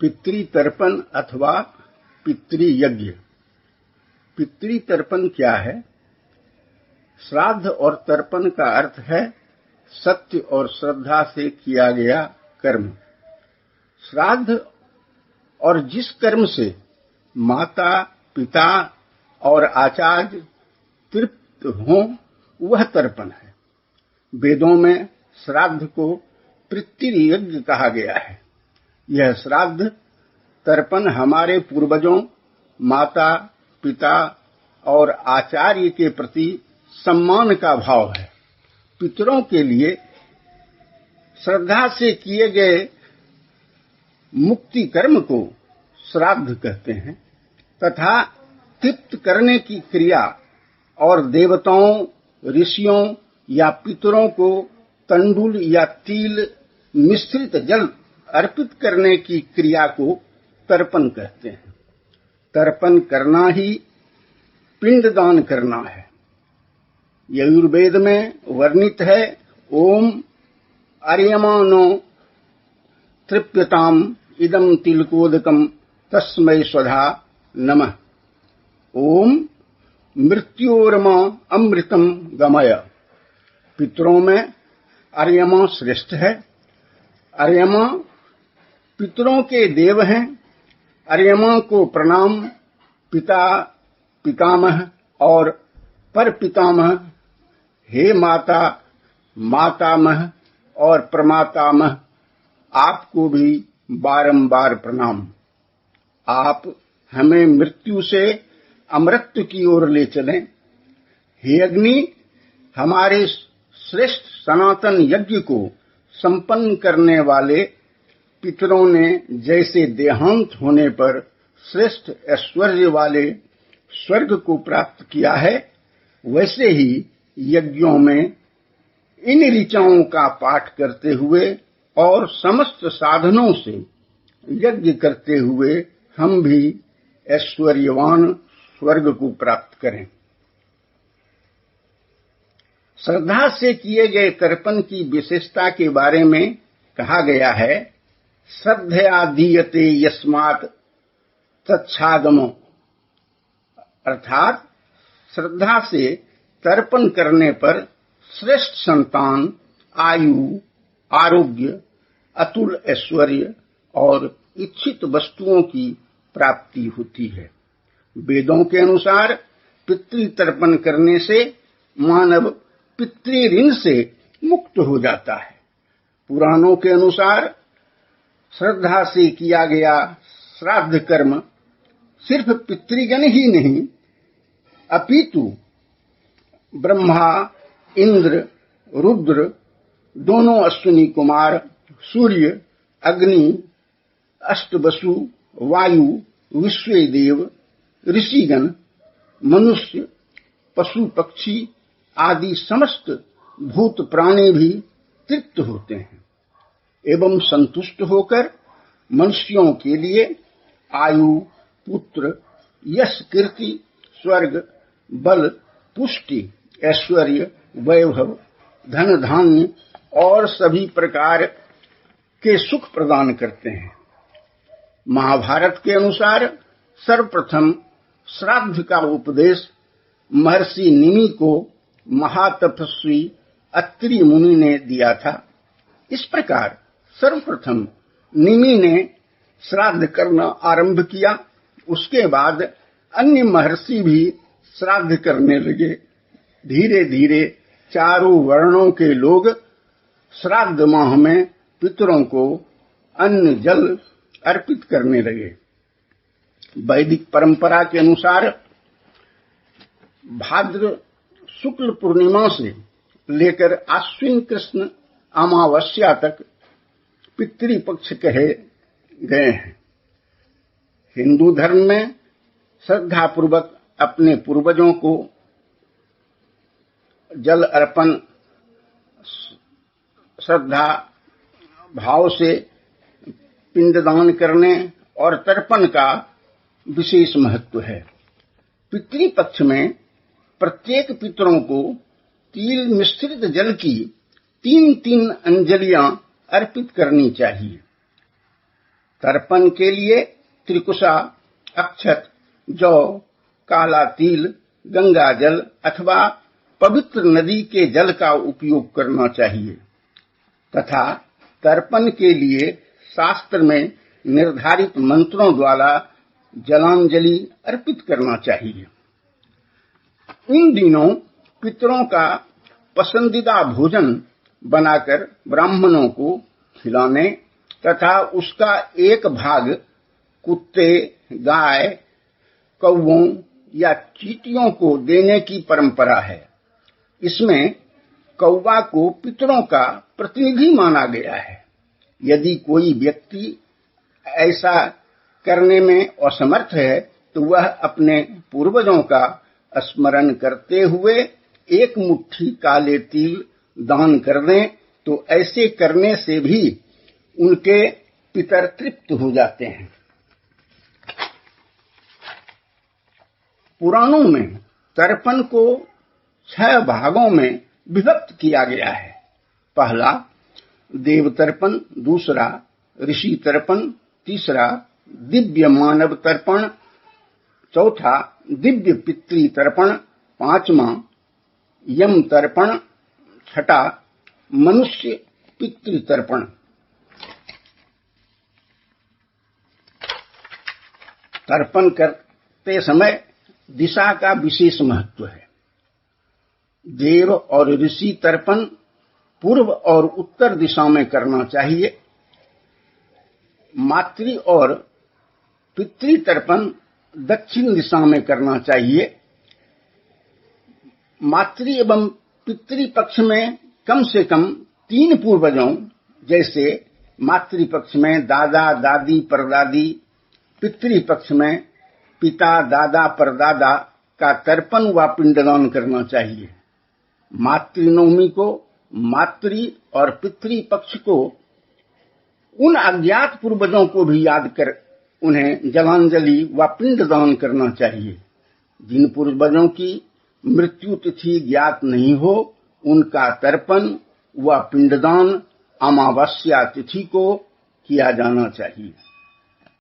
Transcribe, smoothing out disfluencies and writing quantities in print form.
पितृतर्पण अथवा पितृयज्ञ। पितृतर्पण क्या है? श्राद्ध और तर्पण का अर्थ है सत्य और श्रद्धा से किया गया कर्म। श्राद्ध और जिस कर्म से माता, पिता और आचार्य तृप्त हों वह तर्पण है। वेदों में श्राद्ध को पितृयज्ञ कहा गया है। यह श्राद्ध तर्पण हमारे पूर्वजों, माता, पिता और आचार्य के प्रति सम्मान का भाव है। पितरों के लिए श्रद्धा से किए गए मुक्ति कर्म को श्राद्ध कहते हैं तथा तृप्त करने की क्रिया और देवताओं, ऋषियों या पितरों को तंडुल या तिल मिश्रित जल अर्पित करने की क्रिया को तर्पण कहते हैं। तर्पण करना ही पिंडदान करना है। यजुर्वेद में वर्णित है, ओम अर्यमानो तृप्यताम इदम तिलकोदकम तस्मै स्वधा नमः। ओम मृत्योर्मा अमृतम गमय। पितरों में अर्यमा श्रेष्ठ है। अर्यमा पितरों के देव हैं। अर्यमा को प्रणाम। पिता, पितामह और परपितामह, हे माता, मातामह और प्रमातामह, आपको भी बारंबार प्रणाम। आप हमें मृत्यु से अमृत की ओर ले चलें। हे अग्नि, हमारे श्रेष्ठ सनातन यज्ञ को संपन्न करने वाले पितरों ने जैसे देहांत होने पर श्रेष्ठ ऐश्वर्य वाले स्वर्ग को प्राप्त किया है, वैसे ही यज्ञों में इन ऋचाओं का पाठ करते हुए और समस्त साधनों से यज्ञ करते हुए हम भी ऐश्वर्यवान स्वर्ग को प्राप्त करें। श्रद्धा से किए गए तर्पण की विशेषता के बारे में कहा गया है, श्रद्धया दीयते यस्मात् तच्छागमो, अर्थात श्रद्धा से तर्पण करने पर श्रेष्ठ संतान, आयु, आरोग्य, अतुल ऐश्वर्य और इच्छित वस्तुओं की प्राप्ति होती है। वेदों के अनुसार पितृतर्पण करने से मानव पितृऋण से मुक्त हो जाता है। पुराणों के अनुसार श्रद्धा से किया गया श्राद्ध कर्म सिर्फ पितृगण ही नहीं, अपितु ब्रह्मा, इंद्र, रुद्र, दोनों अश्विनी कुमार, सूर्य, अग्नि, अष्टवसु, वायु, विश्वदेव, ऋषिगण, मनुष्य, पशु पक्षी आदि समस्त भूत प्राणी भी तृप्त होते हैं एवं संतुष्ट होकर मनुष्यों के लिए आयु, पुत्र, यश, कीर्ति, स्वर्ग, बल, पुष्टि, ऐश्वर्य, वैभव, धन धान्य और सभी प्रकार के सुख प्रदान करते हैं। महाभारत के अनुसार सर्वप्रथम श्राद्ध का उपदेश महर्षि निमि को महातपस्वी अत्रि मुनि ने दिया था। इस प्रकार सर्वप्रथम निमि ने श्राद्ध करना आरंभ किया। उसके बाद अन्य महर्षि भी श्राद्ध करने लगे। धीरे धीरे चारों वर्णों के लोग श्राद्ध माह में पितरों को अन्न जल अर्पित करने लगे। वैदिक परंपरा के अनुसार भाद्र शुक्ल पूर्णिमा से लेकर आश्विन कृष्ण अमावस्या तक पितृपक्ष कहे गए हैं। हिंदू धर्म में श्रद्धा पूर्वक अपने पूर्वजों को जल अर्पण श्रद्धा भाव से पिंडदान करने और तर्पण का विशेष महत्व है। पितृपक्ष में प्रत्येक पितरों को तिल मिश्रित जल की 3-3 अंजलियां अर्पित करनी चाहिए। तर्पण के लिए त्रिकुशा, अक्षत, जौ, काला तिल, गंगा जल अथवा पवित्र नदी के जल का उपयोग करना चाहिए तथा तर्पण के लिए शास्त्र में निर्धारित मंत्रों द्वारा जलांजलि अर्पित करना चाहिए। इन दिनों पितरों का पसंदीदा भोजन बनाकर ब्राह्मणों को खिलाने तथा उसका एक भाग कुत्ते, गाय, कौवों या चींटियों को देने की परंपरा है। इसमें कौवा को पितरों का प्रतिनिधि माना गया है। यदि कोई व्यक्ति ऐसा करने में असमर्थ है तो वह अपने पूर्वजों का स्मरण करते हुए एक मुट्ठी काले तिल दान कर दें तो ऐसे करने से भी उनके पितर तृप्त हो जाते हैं। पुराणों में तर्पण को 6 भागों में विभक्त किया गया है। पहला देव तर्पण, दूसरा ऋषि तर्पण, तीसरा दिव्य मानव तर्पण, चौथा दिव्य पितृ तर्पण, पांचवा यम तर्पण, छठा मनुष्य पितृ तर्पण। तर्पण करते समय दिशा का विशेष महत्व है। देव और ऋषि तर्पण पूर्व और उत्तर दिशा में करना चाहिए। मातृ और पितृ तर्पण दक्षिण दिशा में करना चाहिए। मातृ एवं पितृ पक्ष में कम से कम 3 पूर्वजों जैसे मातृ पक्ष में दादा, दादी, परदादी, पितृ पक्ष में पिता, दादा, परदादा का तर्पण व पिंडदान करना चाहिए। मातृनवमी को मातृ और पितृ पक्ष को उन अज्ञात पूर्वजों को भी याद कर उन्हें जलांजलि व पिंडदान करना चाहिए। जिन पूर्वजों की मृत्यु तिथि ज्ञात नहीं हो उनका तर्पण व पिंडदान अमावस्या तिथि को किया जाना चाहिए।